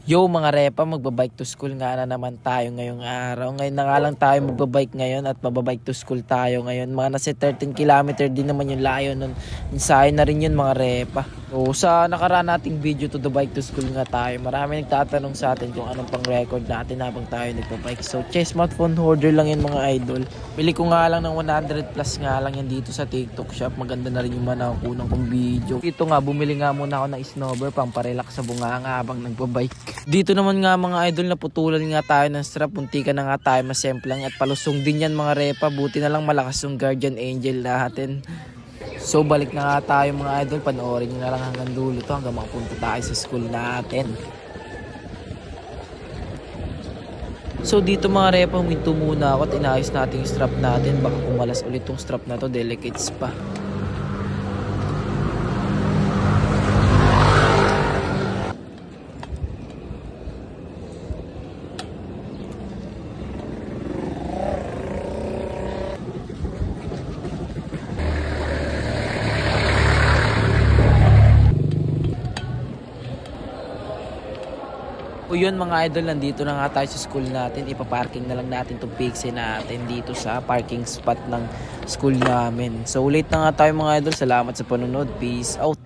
Yo mga repa, magbabike to school nga na naman tayo ngayong araw. Ngayon na nga lang tayo magbabike ngayon at mababike to school tayo ngayon. Mga nasa 13 kilometer din naman yung layo nun. Insayo na rin yun mga repa. So sa nakaraan nating video to the bike to school nga tayo, marami nagtatanong sa atin kung anong pang record natin habang tayo nagbabike. So smartphone holder lang yun mga idol. Bili ko nga lang ng 100 plus nga lang yan dito sa TikTok shop. Maganda na rin yung manakunang kong video. Dito nga, bumili nga muna ako ng snowboard pang parelax sa bunganga habang nagbabike. Dito naman nga mga idol, naputulan nga tayo ng strap. Muntikan na nga tayo masemplang at palusong din yan mga repa. Buti na lang malakas yung guardian angel natin. So balik na nga tayo mga idol. Panoorin nyo na lang hanggang dulo to hanggang makapunta tayo sa school natin. So dito mga repa, huminto muna ako at inayos natin yung strap natin. Baka kumalas ulit yung strap na to, delicates pa. O yun mga idol, nandito na nga tayo sa school natin. Ipaparking na lang natin itong pixie natin dito sa parking spot ng school namin. So ulit na nga tayo mga idol. Salamat sa panunod. Peace out.